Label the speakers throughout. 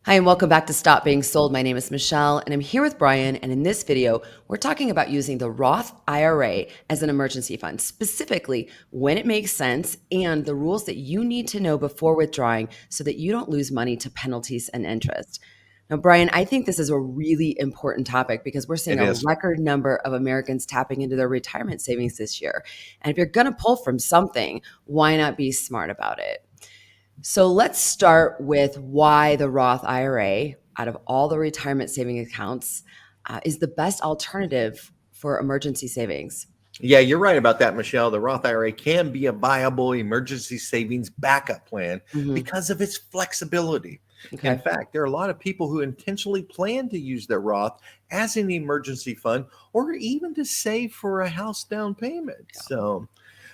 Speaker 1: Hi, and welcome back to Stop Being Sold. My name is Michelle, and I'm here with Brian. And in this video, we're talking about using the Roth IRA as an emergency fund, specifically when it makes sense and the rules that you need to know before withdrawing so that you don't lose money to penalties and interest. Now, Brian, I think this is a really important topic because we're seeing
Speaker 2: It
Speaker 1: a
Speaker 2: is.
Speaker 1: record number of Americans tapping into their retirement savings this year. And if you're going to pull from something, why not be smart about it? So let's start with why the Roth IRA, out of all the retirement saving accounts, is the best alternative for emergency savings.
Speaker 2: Yeah, you're right about that, Michelle. The Roth IRA can be a viable emergency savings backup plan
Speaker 1: Hmm.
Speaker 2: because of its flexibility. In
Speaker 1: Okay.
Speaker 2: fact, there are a lot of people who intentionally plan to use their Roth as an emergency fund or even to save for a house down payment.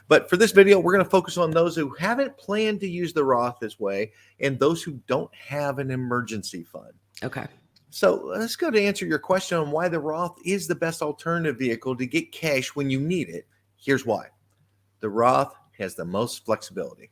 Speaker 2: But for this video, we're going to focus on those who haven't planned to use the Roth this way and those who don't have an emergency fund.
Speaker 1: Okay.
Speaker 2: So let's go to answer your question on why the Roth is the best alternative vehicle to get cash when you need it. Here's why. The Roth has the most flexibility.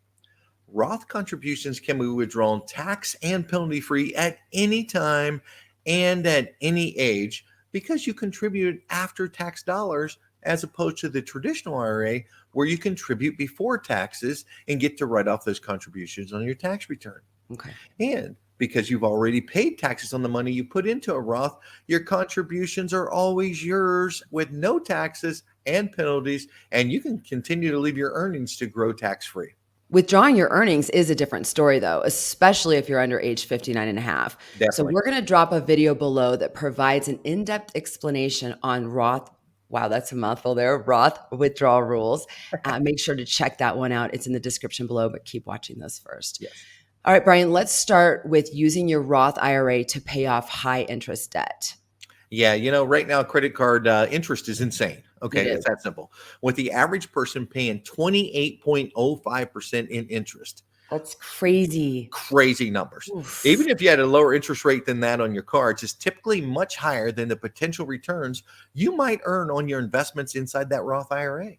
Speaker 2: Roth contributions can be withdrawn tax and penalty free at any time and at any age because you contributed after tax dollars as opposed to the traditional IRA where you contribute before taxes and get to write off those contributions on your tax return.
Speaker 1: Okay.
Speaker 2: And because you've already paid taxes on the money you put into a Roth, your contributions are always yours with no taxes and penalties, and you can continue to leave your earnings to grow tax free.
Speaker 1: Withdrawing your earnings is a different story, though, especially if you're under age 59 and a half. So
Speaker 2: Definitely.
Speaker 1: we're going to drop a video below that provides an in-depth explanation on Roth. Wow, that's a mouthful there. Roth withdrawal rules. Make sure to check that one out. It's in the description below, but keep watching those first.
Speaker 2: Yes.
Speaker 1: All right, Brian, let's start with using your Roth IRA to pay off high interest debt.
Speaker 2: Yeah, right now, credit card interest is insane.
Speaker 1: It
Speaker 2: Okay,
Speaker 1: is.
Speaker 2: it's that simple. With the average person paying 28.05% in interest.
Speaker 1: That's crazy.
Speaker 2: Crazy numbers.
Speaker 1: Oof.
Speaker 2: Even if you had a lower interest rate than that on your cards, it's typically much higher than the potential returns you might earn on your investments inside that Roth IRA.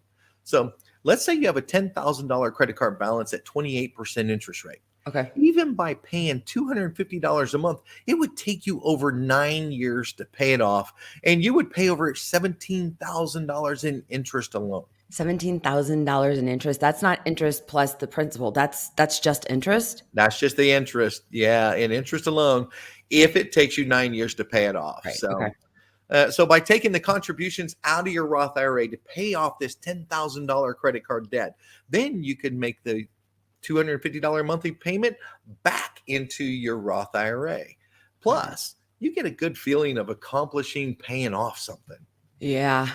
Speaker 2: So let's say you have a $10,000 credit card balance at 28% interest rate.
Speaker 1: Okay.
Speaker 2: Even by paying $250 a month, it would take you over 9 years to pay it off, and you would pay over $17,000 in interest alone.
Speaker 1: $17,000 in interest. That's not interest plus the principal. That's just interest.
Speaker 2: That's just the interest. Yeah, and interest alone, if it takes you 9 years to pay it off.
Speaker 1: Right. Okay.
Speaker 2: So by taking the contributions out of your Roth IRA to pay off this $10,000 credit card debt, then you can make the $250 monthly payment back into your Roth IRA. Plus, you get a good feeling of accomplishing paying off something.
Speaker 1: Yeah.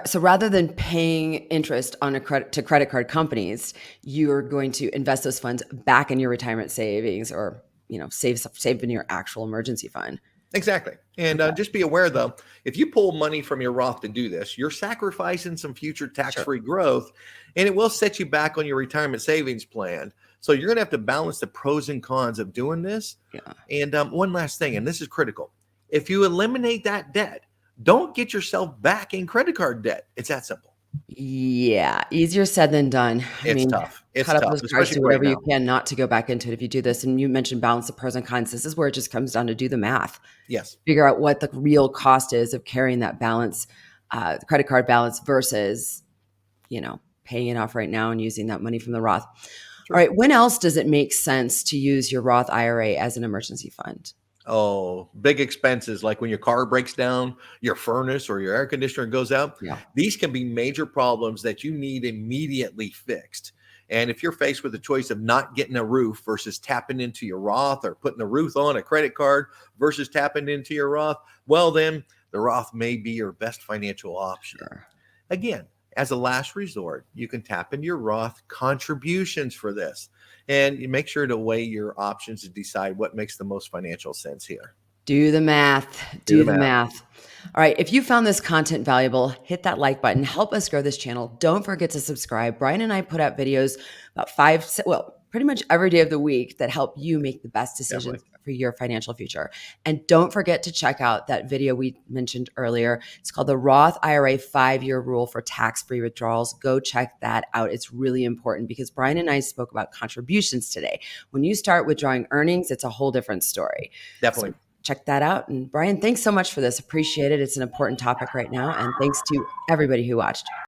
Speaker 1: So rather than paying interest on credit card companies, you're going to invest those funds back in your retirement savings or, save in your actual emergency fund.
Speaker 2: Exactly. And
Speaker 1: Okay.
Speaker 2: just be aware, though, if you pull money from your Roth to do this, you're sacrificing some future tax
Speaker 1: Sure.
Speaker 2: free growth, and it will set you back on your retirement savings plan. So you're going to have to balance the pros and cons of doing this.
Speaker 1: Yeah.
Speaker 2: And one last thing, and this is critical. If you eliminate that debt, don't get yourself back in credit card debt. It's that simple.
Speaker 1: Yeah. Easier said than done. I
Speaker 2: It's
Speaker 1: mean,
Speaker 2: tough. It's
Speaker 1: cut up
Speaker 2: tough,
Speaker 1: those cards,
Speaker 2: especially
Speaker 1: do
Speaker 2: right
Speaker 1: whatever you
Speaker 2: now.
Speaker 1: can not to go back into it if you do this. And you mentioned balance the pros and cons. This is where it just comes down to do the math.
Speaker 2: Yes.
Speaker 1: Figure out what the real cost is of carrying that balance, the credit card balance versus, paying it off right now and using that money from the Roth. All
Speaker 2: True.
Speaker 1: right. When else does it make sense to use your Roth IRA as an emergency fund?
Speaker 2: Oh, big expenses like when your car breaks down, your furnace or your air conditioner goes out.
Speaker 1: Yeah.
Speaker 2: These can be major problems that you need immediately fixed. And if you're faced with the choice of not getting a roof versus tapping into your Roth or putting the roof on a credit card versus tapping into your Roth, well, then the Roth may be your best financial option.
Speaker 1: Sure.
Speaker 2: Again, as a last resort, you can tap into your Roth contributions for this. And you make sure to weigh your options to decide what makes the most financial sense here.
Speaker 1: Do the math.
Speaker 2: Do
Speaker 1: Do
Speaker 2: the
Speaker 1: the
Speaker 2: math.
Speaker 1: math. All right. If you found this content valuable, hit that like button. Help us grow this channel. Don't forget to subscribe. Brian and I put out videos about pretty pretty much every day of the week that help you make the best decisions
Speaker 2: Definitely.
Speaker 1: for your financial future. And don't forget to check out that video we mentioned earlier. It's called the Roth IRA 5-year rule for tax-free withdrawals. Go check that out. It's really important because Brian and I spoke about contributions today. When you start withdrawing earnings, it's a whole different story. So
Speaker 2: Definitely.
Speaker 1: check that out. And Brian, thanks so much for this. Appreciate it. It's an important topic right now. And thanks to everybody who watched.